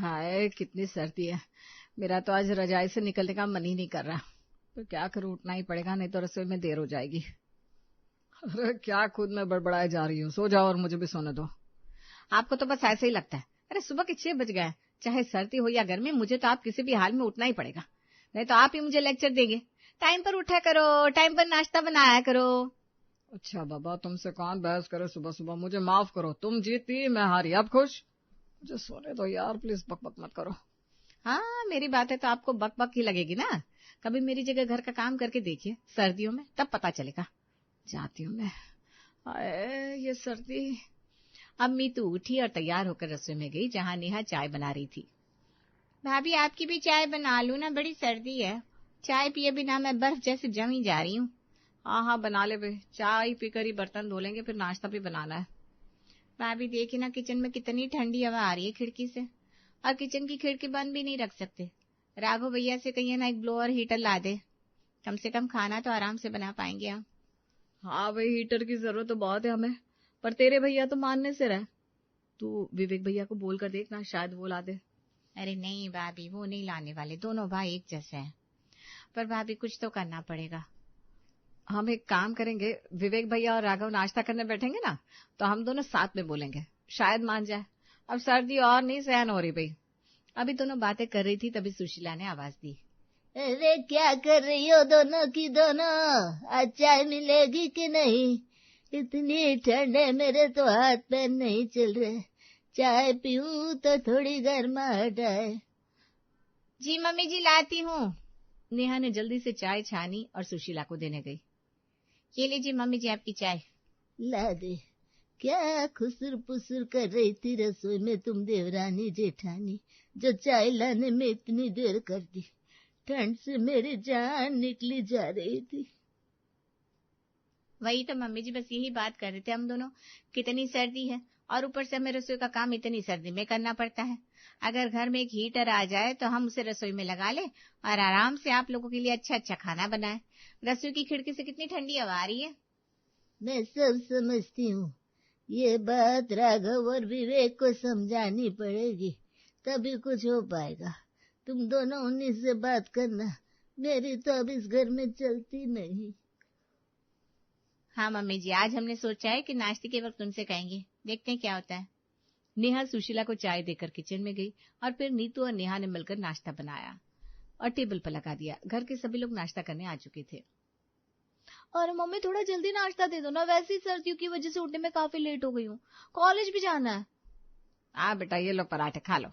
हाय कितनी सर्दी है। मेरा तो आज रजाई से निकलने का मन ही नहीं कर रहा, पर क्या करूं, उठना ही पड़ेगा, नहीं तो रसोई में देर हो जाएगी। अरे क्या खुद में बड़बड़ाए जा रही हूँ, सो जाओ और मुझे भी सोने दो। आपको तो बस ऐसे ही लगता है। अरे सुबह के 6 बज गए, चाहे सर्दी हो या गर्मी, मुझे तो आप किसी भी हाल में उठना ही पड़ेगा, नहीं तो आप ही मुझे लेक्चर देंगे। टाइम पर उठा करो, टाइम पर नाश्ता बनाया करो। अच्छा बाबा, तुमसे कौन बहस करे सुबह सुबह, मुझे माफ करो, तुम जीती मैं हारी, अब खुश। मुझे सोने दो यार, प्लीज बक बक मत करो। हाँ, मेरी बात है तो आपको बक बक ही लगेगी ना। कभी मेरी जगह घर का काम करके देखिए सर्दियों में, तब पता चलेगा। जाती हूँ मैं। आए ये सर्दी। अब मीतू उठी और तैयार होकर रसोई में गई, जहाँ नेहा चाय बना रही थी। भाभी आपकी भी चाय बना लूं ना, बड़ी सर्दी है। चाय पिए बिना मैं बर्फ जैसे जमी जा रही हूँ। हाँ हाँ बना ले बे, चाय पीकर ही बर्तन धो लेंगे, फिर नाश्ता भी बनाना है। भाभी देखी ना, किचन में कितनी ठंडी हवा आ रही है खिड़की से, और किचन की खिड़की बंद भी नहीं रख सकते। राघव भैया से कहिए ना, एक ब्लोअर हीटर ला दे, कम से कम खाना तो आराम से बना पाएंगे हम। हाँ भाई, हीटर की जरूरत तो बहुत है हमें, पर तेरे भैया तो मानने से रहे। तू विवेक भैया को बोल कर देखना, शायद वो ला दे। अरे नहीं भाभी, वो नहीं लाने वाले, दोनों भाई एक जैसे हैं। पर भाभी कुछ तो करना पड़ेगा। हम एक काम करेंगे, विवेक भैया और राघव नाश्ता करने बैठेंगे ना, तो हम दोनों साथ में बोलेंगे, शायद मान जाए। अब सर्दी और नहीं सहन हो रही भाई। अभी दोनों बातें कर रही थी, तभी सुशीला ने आवाज दी। अरे क्या कर रही हो दोनों की दोनों, आज चाय मिलेगी कि नहीं? इतनी ठंड है, मेरे तो हाथ पैर नहीं चल रहे, चाय पीऊं तो थोड़ी गर्माहट आए। जी मम्मी जी लाती हूँ। नेहा ने जल्दी से चाय छानी और सुशीला को देने गई। ये लीजिए मम्मी जी आपकी चाय। ला दे। क्या खुसर पुसर कर रही थी रसोई में तुम देवरानी जेठानी, जो चाय लाने में इतनी देर कर दी? ठंड से मेरी जान निकली जा रही थी। वही तो मम्मी जी, बस यही बात कर रहे थे हम दोनों, कितनी सर्दी है, और ऊपर से हमें रसोई का काम इतनी सर्दी में करना पड़ता है। अगर घर में एक हीटर आ जाए तो हम उसे रसोई में लगा ले और आराम से आप लोगों के लिए अच्छा अच्छा खाना बनाए। रसोई की खिड़की से कितनी ठंडी हवा आ रही है। मैं सब समझती हूँ, ये बात राघव और विवेक को समझानी पड़ेगी, तभी कुछ हो पाएगा। तुम दोनों उन्हीं से बात करना, मेरी तो अब इस घर में चलती नहीं। हाँ मम्मी जी, आज हमने सोचा है कि नाश्ते के वक्त उनसे कहेंगे, देखते हैं क्या होता है। नेहा सुशीला को चाय देकर किचन में गई और फिर नीतू और नेहा ने मिलकर नाश्ता बनाया और टेबल पर लगा दिया। घर के सभी लोग नाश्ता करने आ चुके थे। और मम्मी थोड़ा जल्दी नाश्ता दे दो ना, वैसे ही सर्दियों की वजह से उठने में काफी लेट हो गई हूँ, कॉलेज भी जाना है। हाँ बेटा, ये लो पराठे खा लो।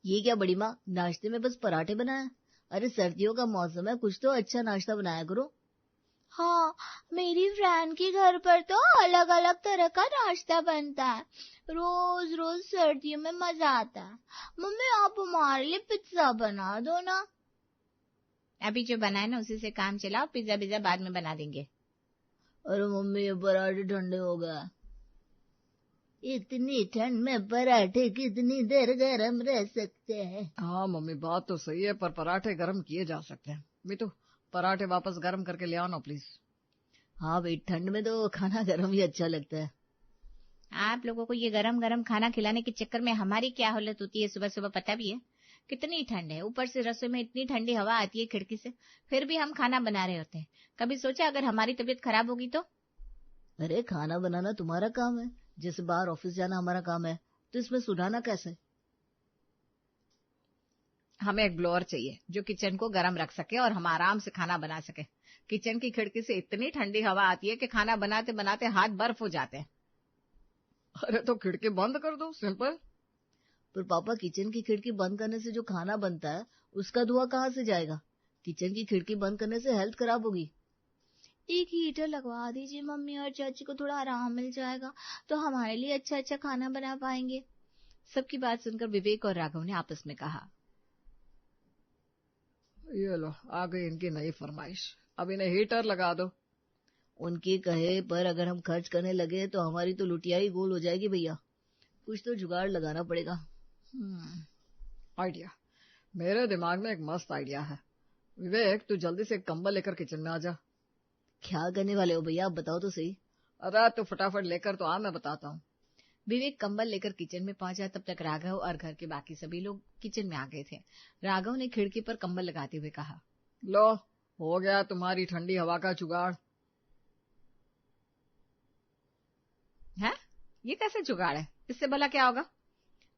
ये क्या बड़ी माँ, नाश्ते में बस पराठे बनाए? अरे सर्दियों का मौसम है, कुछ तो अच्छा नाश्ता बनाया करो। हाँ, मेरी फ्रेंड के घर पर तो अलग अलग तरह का नाश्ता बनता है, रोज रोज सर्दियों में मजा आता है। मम्मी आप हमारे लिए पिज्जा बना दो ना। अभी जो बनाए ना उसी से काम चलाओ, पिज्जा पिज्जा बाद में बना देंगे। अरे मम्मी ये पराठे ठंडे हो गए। इतनी ठंड में पराठे कितनी देर गरम रह सकते हैं? हाँ मम्मी, बात तो सही है, पर पराठे गर्म किए जा सकते हैं। मीतू, पराठे वापस गर्म करके ले आओ ना प्लीज। हाँ भाई, ठंड में तो खाना गरम ही अच्छा लगता है। आप लोगों को ये गरम गरम खाना खिलाने के चक्कर में हमारी क्या हालत होती है सुबह सुबह, पता भी है कितनी ठंड है। ऊपर से रसोई में इतनी ठंडी हवा आती है खिड़की से, फिर भी हम खाना बना रहे होते हैं। कभी सोचा अगर हमारी तबीयत खराब होगी तो? अरे खाना बनाना तुम्हारा काम है, जैसे बाहर ऑफिस जाना हमारा काम है, तो इसमें सुधारना कैसे? हमें एक ब्लोअर चाहिए जो किचन को गर्म रख सके और हम आराम से खाना बना सके। किचन की खिड़की से इतनी ठंडी हवा आती है कि खाना बनाते बनाते हाथ बर्फ हो जाते हैं। अरे तो खिड़की बंद कर दो, सिंपल। पर पापा, किचन की खिड़की बंद करने से जो खाना बनता है उसका धुआं कहाँ से जाएगा? किचन की खिड़की बंद करने से हेल्थ खराब होगी। एक हीटर लगवा दीजिए मम्मी, और चाची को थोड़ा आराम मिल जाएगा, तो हमारे लिए अच्छा अच्छा खाना बना पाएंगे। सबकी बात सुनकर विवेक और राघव ने आपस में कहा, ये लो आ गई इनकी नई फरमाइश, अब इन्हें हीटर लगा दो। उनके कहे पर अगर हम खर्च करने लगे तो हमारी तो लुटिया ही गोल हो जाएगी भैया, कुछ तो जुगाड़ लगाना पड़ेगा। आइडिया, मेरे दिमाग में एक मस्त आइडिया है। विवेक, तू जल्दी से एक कंबल लेकर किचन में आ जा। क्या करने वाले हो भैया, आप बताओ तो सही। अरे तू फटाफट लेकर तो आ, मैं बताता हूँ। विवेक कंबल लेकर किचन में पहुंचा। तब तक राघव और घर के बाकी सभी लोग किचन में आ गए थे। राघव ने खिड़की पर कंबल लगाते हुए कहा, लो हो गया तुम्हारी ठंडी हवा का जुगाड़। है ये कैसे जुगाड़ है, इससे भला क्या होगा?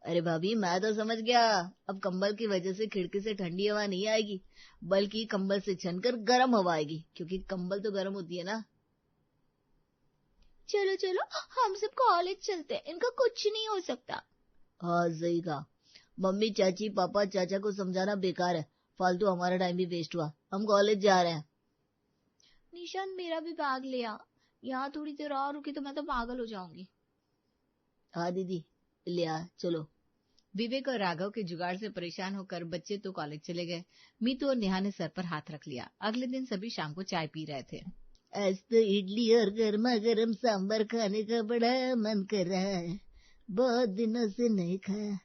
अरे भाभी मैं तो समझ गया, अब कंबल की वजह से खिड़की से ठंडी हवा नहीं आएगी, बल्कि कंबल से छनकर गर्म हवा आएगी, क्योंकि कंबल तो गर्म होती है ना। चलो चलो हम सब कॉलेज चलते हैं, इनका कुछ नहीं हो सकता। हाँ सही कहा। मम्मी चाची पापा चाचा को समझाना बेकार है, फालतू हमारा टाइम भी वेस्ट हुआ। हम कॉलेज जा रहे हैं। निशांत मेरा भी बैग ले आ, यहाँ थोड़ी देर और रुकी तो मैं तो पागल हो जाऊंगी। हाँ दीदी ले आ, चलो। विवेक और राघव के जुगाड़ से परेशान होकर बच्चे तो कॉलेज चले गए। मीतू और नेहा ने सर पर हाथ रख लिया। अगले दिन सभी शाम को चाय पी रहे थे। आज तो इडली और गर्मा गर्म सांबर खाने का बड़ा मन कर रहा है, बहुत दिनों से नहीं खाया।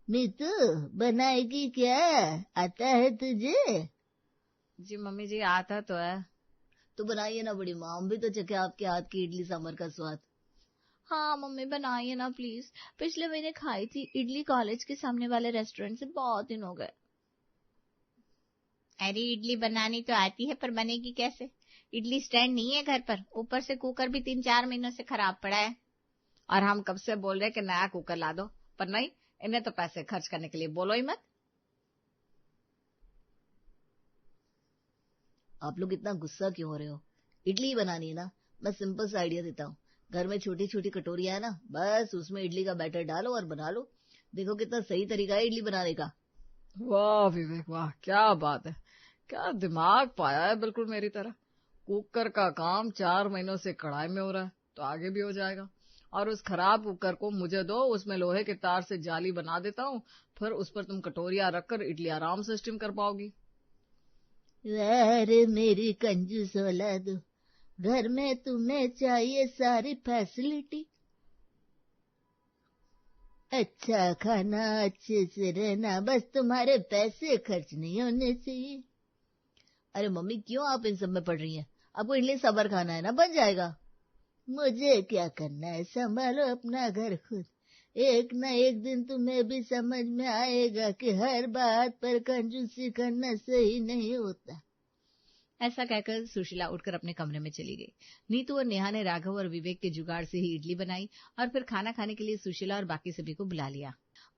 मीतू बनाएगी क्या, आता है तुझे? जी मम्मी जी आता तो है। तो बनाइए ना बड़ी माँ, हम भी तो चखे आपके हाथ की इडली सांबर का स्वाद। हाँ मम्मी बनाइए ना प्लीज, पिछले महीने खाई थी इडली कॉलेज के सामने वाले रेस्टोरेंट से, बहुत दिन हो गए। अरे इडली बनानी तो आती है, पर बनेगी कैसे? इडली स्टैंड नहीं है घर पर, ऊपर से कुकर भी 3-4 महीनों से खराब पड़ा है। और हम कब से बोल रहे कि नया कुकर ला दो, पर नहीं, इन्हें तो पैसे खर्च करने के लिए बोलो ही मत। आप लोग इतना गुस्सा क्यों हो रहे हो? इडली बनानी है ना, मैं सिंपल सा आइडिया देता हूँ। घर में छोटी छोटी कटोरियां है ना, बस उसमें इडली का बैटर डालो और बना लो। देखो कितना सही तरीका है इडली बनाने का। वाह विवेक वाह, क्या बात है, क्या दिमाग पाया है, बिल्कुल मेरी तरह। कुकर का काम 4 महीनों से कढ़ाई में हो रहा है, तो आगे भी हो जाएगा। और उस खराब कुकर को मुझे दो, उसमें लोहे के तार से जाली बना देता हूँ, फिर उस पर तुम कटोरियां रखकर इडली आराम से स्टीम कर पाओगी। अरे मेरी कंजूस औलाद, घर में तुम्हें चाहिए सारी फैसिलिटी, अच्छा खाना, अच्छे से रहना, बस तुम्हारे पैसे खर्च नहीं होने चाहिए। अरे मम्मी क्यों आप इन सब में पड़ रही हैं? आपको इडली सांभर खाना है ना, बन जाएगा। मुझे क्या करना है, संभालो अपना घर खुद। एक न एक दिन तुम्हें भी समझ में आएगा कि हर बात पर कंजूसी करना सही नहीं होता। ऐसा कहकर सुशीला उठकर अपने कमरे में चली गई। नीतू और नेहा ने राघव और विवेक के जुगाड़ से ही इडली बनाई और फिर खाना खाने के लिए सुशीला और बाकी सभी को बुला लिया।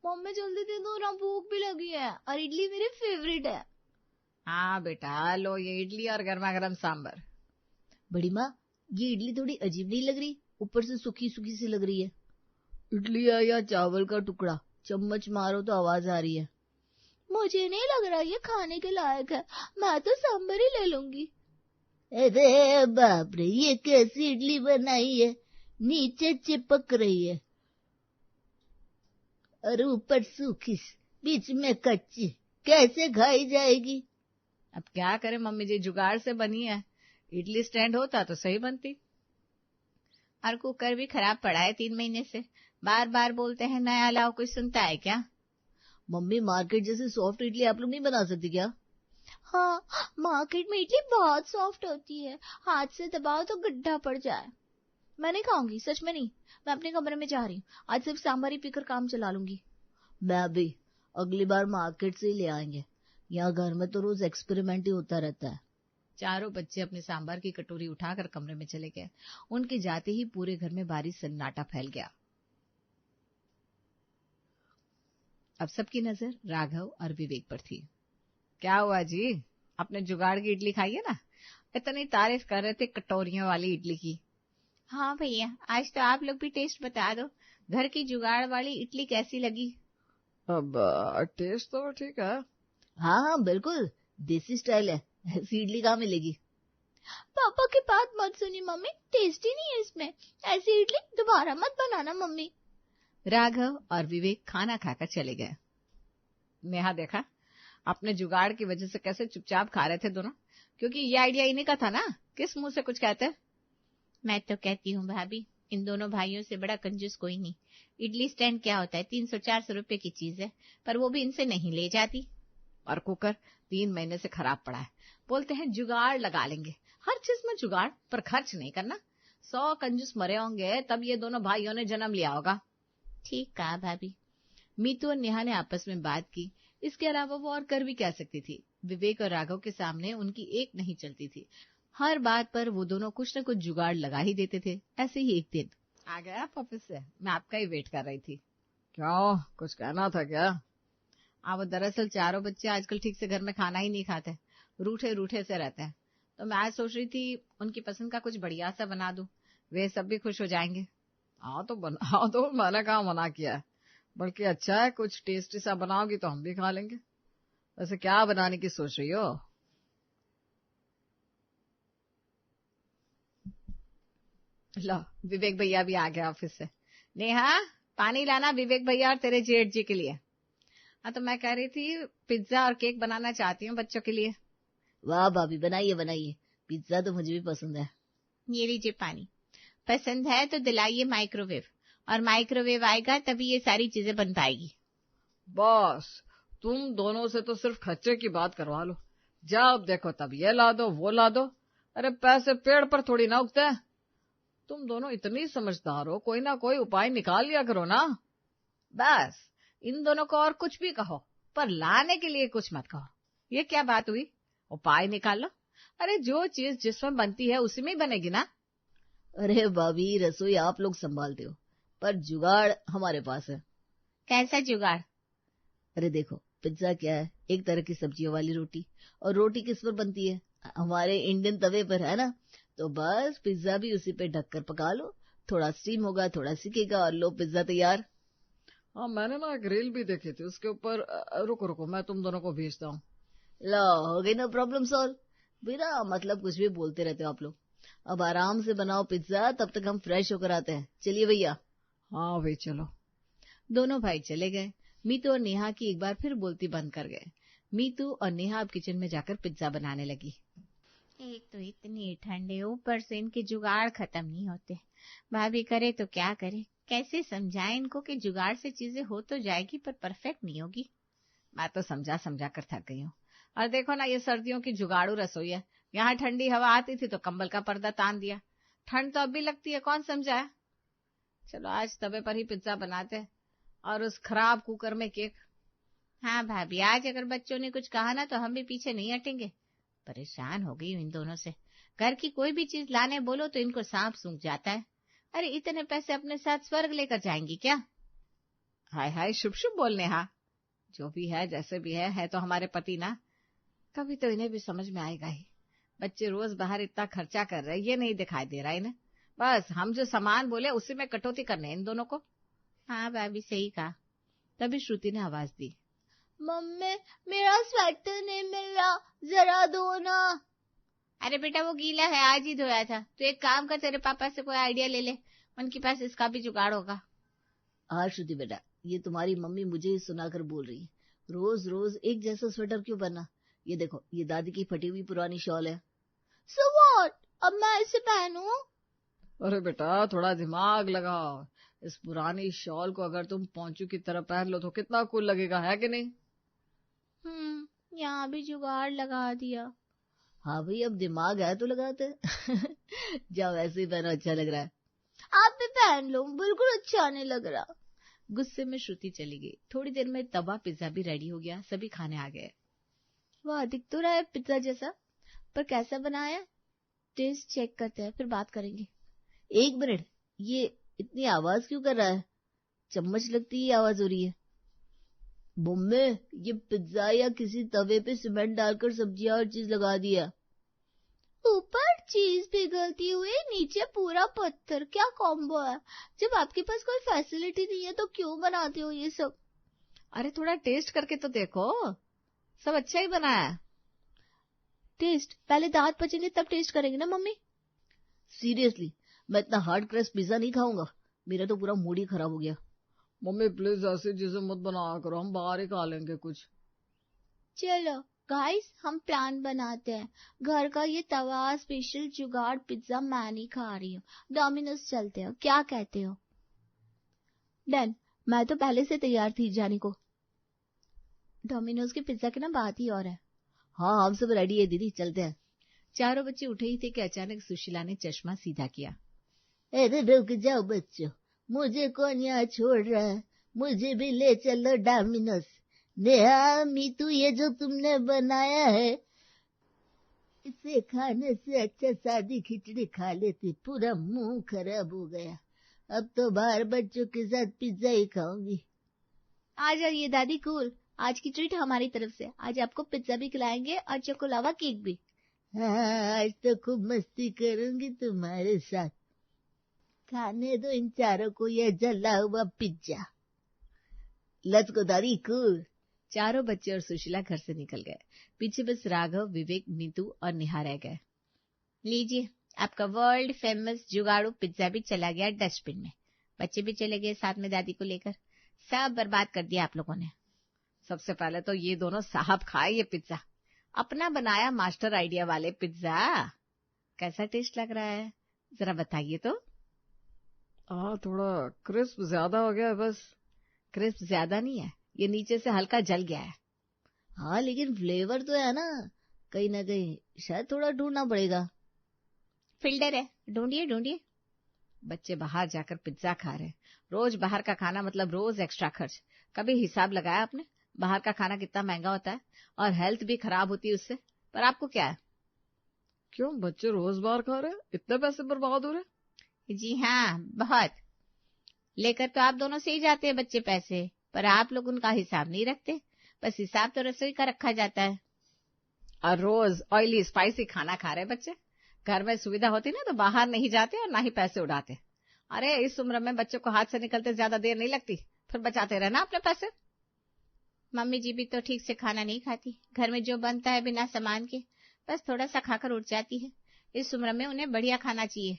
मम्मी जल्दी दे दो ना, भूख भी लगी है और इडली मेरी फेवरेट है। हाँ बेटा लो ये इडली और गर्मा गर्म सांबर। बड़ी माँ ये इडली थोड़ी अजीब नहीं लग रही, ऊपर से सूखी सूखी सी लग रही है। इडली है या चावल का टुकड़ा, चम्मच मारो तो आवाज आ रही है। मुझे नहीं लग रहा ये खाने के लायक है, मैं तो सांबर ही ले लूंगी। अरे बाप रे, ये कैसी इडली बनाई है, नीचे चिपक रही है और ऊपर सूखी, बीच में कच्ची, कैसे खाई जाएगी? अब क्या करें मम्मी जी, जुगाड़ से बनी है। इडली स्टैंड होता तो सही बनती। और कुकर भी खराब पड़ा है 3 महीने से, बार बार बोलते हैं नया लाओ, कोई सुनता है क्या? मम्मी मार्केट जैसे सॉफ्ट इडली आप लोग नहीं बना सकती क्या? हाँ मार्केट में इडली बहुत सॉफ्ट होती है, हाथ से दबाओ तो गड्ढा पड़ जाए। मैं नहीं खाऊंगी, सच में नहीं। मैं अपने कमरे में जा रही हूँ, आज सिर्फ सांभर ही पीकर काम चला लूंगी। मैं भी, अगली बार मार्केट से ही ले आएंगे, यहाँ घर में तो रोज एक्सपेरिमेंट ही होता रहता है। चारों बच्चे अपने सांभर की कटोरी उठाकर कमरे में चले गए। उनके जाते ही पूरे घर में भारी सन्नाटा फैल गया। अब सबकी नजर राघव और विवेक पर थी। क्या हुआ जी, अपने जुगाड़ की इडली खाई है ना? इतनी तारीफ कर रहे थे कटोरियों वाली इडली की। हाँ भैया, आज तो आप लोग भी टेस्ट बता दो, घर की जुगाड़ वाली इडली कैसी लगी? अब टेस्ट तो ठीक है। हाँ हाँ बिल्कुल, देसी स्टाइल है, ऐसी इडली कहाँ मिलेगी? पापा की बात मत सुनी मम्मी, टेस्ट ही नहीं है इसमें, ऐसी इडली दोबारा मत बनाना मम्मी। राघव और विवेक खाना खाकर चले गए। नेहा देखा, अपने जुगाड़ की वजह से कैसे चुपचाप खा रहे थे दोनों, क्योंकि ये आइडिया इन्हीं का था ना। किस मुंह से कुछ कहते? मैं तो कहती हूँ भाभी, इन दोनों भाइयों से बड़ा कंजूस कोई नहीं। इडली स्टैंड क्या होता है, 300-400 रुपए की चीज है, पर वो भी इनसे नहीं ले जाती। और कुकर 3 महीने से खराब पड़ा है, बोलते हैं जुगाड़ लगा लेंगे। हर चीज में जुगाड़, पर खर्च नहीं करना। 100 कंजूस मरे होंगे तब ये दोनों भाइयों ने जन्म लिया होगा। ठीक कहा भाभी। मीतू और नेहा ने आपस में बात की। इसके अलावा वो और कर भी क्या सकती थी। विवेक और राघव के सामने उनकी एक नहीं चलती थी। हर बात पर वो दोनों कुछ न कुछ जुगाड़ लगा ही देते थे। ऐसे ही एक दिन आ गया आप ऑफिस से? मैं आपका ही वेट कर रही थी। क्यों, कुछ कहना था क्या? वो दरअसल चारों बच्चे आजकल ठीक से घर में खाना ही नहीं खाते, रूठे रूठे से रहते हैं। तो मैं आज सोच रही थी उनकी पसंद का कुछ बढ़िया सा बना दूं, वे सब भी खुश हो जाएंगे। हाँ तो मैंने कहा मना किया है, बल्कि अच्छा है कुछ टेस्टी सा बनाओगी तो हम भी खा लेंगे। वैसे क्या बनाने की सोच रही हो? लो, विवेक भैया भी आ गया ऑफिस से। नेहा, पानी लाना विवेक भैया और तेरे जेठ जी के लिए। तो मैं कह रही थी पिज्जा और केक बनाना चाहती हूँ बच्चों के लिए। वाह भाभी, बनाइए बनाइए, पिज्जा तो मुझे भी पसंद है। ये लीजिए पानी। पसंद है तो दिलाइए माइक्रोवेव, और माइक्रोवेव आएगा तभी ये सारी चीजें बन पाएगी। बस तुम दोनों से तो सिर्फ खर्चे की बात करवा लो, जब देखो तब ये ला दो वो ला दो। अरे पैसे पेड़ पर थोड़ी ना उगते हैं। तुम दोनों इतनी समझदार हो, कोई ना कोई उपाय निकाल लिया करो ना। बस इन दोनों को और कुछ भी कहो, पर लाने के लिए कुछ मत कहो। ये क्या बात हुई? उपाय निकाल लो। अरे जो चीज जिसमें बनती है उसी में ही बनेगी ना। अरे भाभी, रसोई आप लोग संभालते हो, पर जुगाड़ हमारे पास है। कैसा जुगाड़? अरे देखो, पिज्जा क्या है, एक तरह की सब्जियों वाली रोटी, और रोटी किस पर बनती है? हमारे इंडियन तवे पर, है ना? तो बस पिज्जा भी उसी पे ढककर पका लो, थोड़ा स्टीम होगा, थोड़ा सिकेगा, और लो पिज्जा तैयार। हाँ, मैंने ना एक रील भी देखी थी, उसके ऊपर रुको रुको मैं तुम दोनों को भेजता हूँ। लो, हो गई ना प्रॉब्लम सॉल्व। बिना मतलब कुछ भी बोलते रहते हो आप लोग। अब आराम से बनाओ पिज्जा, तब तक हम फ्रेश होकर आते हैं। चलिए भैया। हाँ भाई चलो। दोनों भाई चले गए। मीतू और नेहा की एक बार फिर बोलती बंद कर गए। मीतू और नेहा अब किचन में जाकर पिज्जा बनाने लगी। एक तो इतनी ठंडे, ऊपर से इनके जुगाड़ खत्म नहीं होते। भाभी करे तो क्या करे, कैसे समझाए इनको कि जुगाड़ से चीजें हो तो जाएगी पर परफेक्ट नहीं होगी। मैं तो समझा समझा कर थक गई हूँ। और देखो ना, ये सर्दियों की जुगाड़ू रसोई है। यहाँ ठंडी हवा आती थी तो कंबल का पर्दा तान दिया। ठंड तो अब भी लगती है, कौन समझाए। चलो आज तवे पर ही पिज्जा बनाते हैं, और उस खराब कुकर में केक। हाँ भाभी, आज अगर बच्चों ने कुछ कहा ना तो हम भी पीछे नहीं हटेंगे। परेशान हो गई हूँ इन दोनों से। घर की कोई भी चीज लाने बोलो तो इनको सांप सूंघ जाता है। अरे इतने पैसे अपने साथ स्वर्ग लेकर जाएंगी क्या? हाय हाय, शुभ शुभ बोलने। हाँ, जो भी है जैसे भी है तो हमारे पति ना। कभी तो इन्हें भी समझ में आएगा ही। बच्चे रोज बाहर इतना खर्चा कर रहे हैं, ये नहीं दिखाई दे रहा इन्हें। बस हम जो सामान बोले उसी में कटौती करने इन दोनों को। हाँ भाभी, सही कहा। तभी श्रुति ने आवाज दी, मम्मी मेरा स्वेटर नहीं मिल रहा, जरा दो ना। अरे बेटा वो गीला है, आज ही धोया था। तो एक काम कर, तेरे पापा से कोई आइडिया ले ले, उनके पास इसका भी जुगाड़ होगा। हाँ श्रुति बेटा, ये तुम्हारी मम्मी मुझे ही सुनाकर बोल रही है। रोज रोज एक जैसा स्वेटर क्यों पहनना? ये देखो, ये दादी की फटी हुई पुरानी शॉल है। So what? अब मैं इसे पहनूं? अरे बेटा थोड़ा दिमाग लगाओ। इस पुरानी शॉल को अगर तुम पोंचू की तरह पहन लो तो कितना कूल लगेगा, है कि नहीं? यहाँ भी जुगाड़ लगा दिया। हाँ भाई, अब दिमाग है तो लगाते जाओ, ऐसे ही पहनो, अच्छा लग रहा है। आप भी पहन लो, बिल्कुल अच्छा नहीं लग रहा। गुस्से में श्रुति चली गई। थोड़ी देर में तवा पिज्जा भी रेडी हो गया। सभी खाने आ गए। वाह, दिख तो रहा है पिज्जा जैसा, पर कैसा बनाया? टेस्ट चेक करते हैं, फिर बात करेंगे। एक मिनट, ये इतनी आवाज क्यों कर रहा है? चम्मच लगती ही आवाज हो रही है। मम्मी, ये पिज्जा या किसी तवे पे सीमेंट डालकर सब्जियां और चीज लगा दिया। ऊपर चीज पिघलती हुई, नीचे पूरा पत्थर, क्या कॉम्बो है। जब आपके पास कोई फैसिलिटी नहीं है तो क्यों बनाते हो ये सब? अरे थोड़ा टेस्ट करके तो देखो, सब अच्छा ही बना है। टेस्ट? पहले दांत पचेंगे तब टेस्ट करेंगे ना मम्मी। सीरियसली, मैं इतना हार्ड क्रस्ट पिज्जा नहीं खाऊंगा। मेरा तो पूरा मूड ही खराब हो गया। मम्मी प्लीज ऐसी चीजें मत बनाया करो, हम बाहर ही खा लेंगे कुछ। चलो गाइस, हम प्लान बनाते हैं। घर का ये तवा स्पेशल जुगाड़ पिज्जा मैं नहीं खा रही हूँ, डोमिनोज चलते हो, क्या कहते हो? डन, मैं तो पहले से तैयार थी जाने को। डोमिनोज के पिज्जा की ना बात ही और है। हाँ, हम सब रेडी है दीदी, चलते हैं। चारों बच्चे उठे ही थे कि अचानक सुशीला ने चश्मा सीधा किया। अरे रुक जाओ बच्चों, मुझे कौन यहाँ छोड़ रहा है, मुझे भी ले चलो डोमिनोज। नेहा, मीतू, ये जो तुमने बनाया है इसे खाने से अच्छा सादी खिचड़ी खा लेती, पूरा मुंह खराब हो गया। अब तो बाहर बच्चों के साथ पिज्जा ही खाऊंगी। आ जाइए दादी कूल, आज की ट्रीट हमारी तरफ से। आज आपको पिज्जा भी खिलाएंगे और चोकोलावा केक भी। हाँ, आज तो खूब मस्ती करूंगी तुम्हारे साथ। खाने दो इन चारों को ये जला हुआ पिज्जा। लेट्स गो दादी कूल। चारों बच्चे और सुशीला घर से निकल गए। पीछे बस राघव, विवेक, नीतू और नेहा रह गए। लीजिए, आपका वर्ल्ड फेमस जुगाड़ू पिज्जा भी चला गया डस्टबिन में। बच्चे भी चले गए साथ में दादी को लेकर। सब बर्बाद कर दिया आप लोगों ने। सबसे पहले तो ये दोनों साहब खाए ये पिज्जा, अपना बनाया मास्टर आइडिया वाले पिज्जा। कैसा टेस्ट लग रहा है जरा बताइए तो। थोड़ा क्रिस्प ज्यादा हो गया बस। क्रिस्प ज्यादा नहीं है, ये नीचे से हल्का जल गया है। हाँ, लेकिन फ्लेवर तो है ना कहीं, शायद थोड़ा ढूंढना पड़ेगा। फिल्टर है, ढूंढिए ढूंढिए। बच्चे बाहर जाकर पिज्जा खा रहे। रोज बाहर का खाना मतलब रोज एक्स्ट्रा खर्च। कभी हिसाब लगाया आपने बाहर का खाना कितना महंगा होता है और हेल्थ भी खराब होती है उससे? पर आपको क्या है? क्यों बच्चे रोज बाहर खा रहे, इतने पैसे बर्बाद हो रहे? जी हाँ, बहुत। लेकर तो आप दोनों से ही जाते हैं बच्चे पैसे, पर आप लोग उनका हिसाब नहीं रखते। बस हिसाब तो रसोई का रखा जाता है। और रोज ऑयली स्पाइसी खाना खा रहे बच्चे। घर में सुविधा होती ना तो बाहर नहीं जाते और ना ही पैसे उड़ाते। अरे इस उम्र में बच्चों को हाथ से निकलते ज्यादा देर नहीं लगती, फिर बचाते रहना अपने पैसे। मम्मी जी भी तो ठीक से खाना नहीं खाती। घर में जो बनता है बिना सामान के बस थोड़ा सा खाकर उठ जाती है। इस उम्र में उन्हें बढ़िया खाना चाहिए।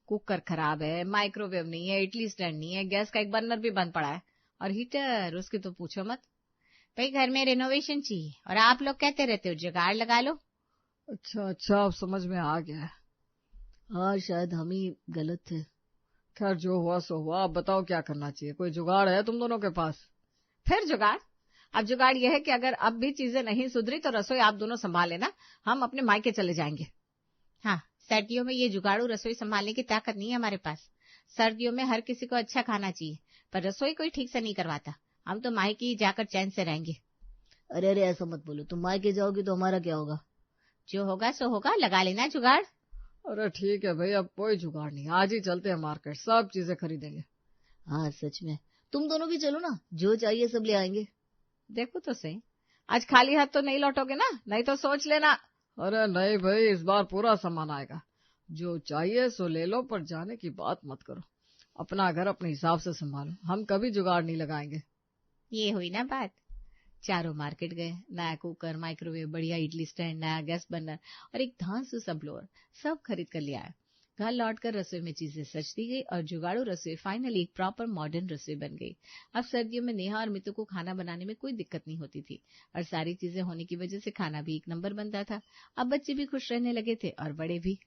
कुकर खराब है, माइक्रोवेव नहीं है, इडली स्टैंड नहीं है, गैस का एक बर्नर भी बंद पड़ा है और हीटर उसकी तो पूछो मत। भाई घर में रेनोवेशन चाहिए और आप लोग कहते रहते हो जुगाड़ लगा लो। अच्छा, अब समझ में आ गया। हाँ, शायद हम ही गलत थे। खैर जो हुआ सो हुआ। आप बताओ क्या करना चाहिए? कोई जुगाड़ है तुम दोनों के पास? फिर जुगाड़? अब जुगाड़ यह है कि अगर अब भी चीजें नहीं सुधरी तो रसोई आप दोनों संभाल लेना, हम अपने मायके चले जाएंगे। हाँ, सर्दियों में ये जुगाड़ू रसोई संभालने की ताकत नहीं है हमारे पास। सर्दियों में हर किसी को अच्छा खाना चाहिए, पर रसोई कोई ठीक से नहीं करवाता। हम तो मायके ही जाकर चैन से रहेंगे। अरे ऐसा मत बोलो, तुम मायके जाओगी तो हमारा क्या होगा? जो होगा सो होगा, लगा लेना जुगाड़। अरे ठीक है भाई, अब कोई जुगाड़ नहीं, आज ही चलते हैं मार्केट, सब चीजें खरीदेंगे। हाँ सच में, तुम दोनों भी चलो ना, जो चाहिए सब ले आएंगे। देखो तो सही, आज खाली हाथ तो नहीं लौटोगे ना? नहीं तो सोच लेना। अरे नहीं भाई, इस बार पूरा सामान आएगा। जो चाहिए सो ले लो, पर जाने की बात मत करो। अपना घर अपने हिसाब से संभालो, हम कभी जुगाड़ नहीं लगाएंगे। ये हुई ना बात। चारों मार्केट गए। नया कुकर, माइक्रोवेव, बढ़िया इडली स्टैंड, नया गैस बर्नर और एक धांसू सा ब्लोअर, सब खरीद कर ले आया। घर लौटकर रसोई में चीजें सच दी गई और जुगाड़ू रसोई फाइनली एक प्रॉपर मॉडर्न रसोई बन गई। अब सर्दियों में नेहा और मितू को खाना बनाने में कोई दिक्कत नहीं होती थी और सारी चीजें होने की वजह से खाना भी एक नंबर बनता था। अब बच्चे भी खुश रहने लगे थे और बड़े भी।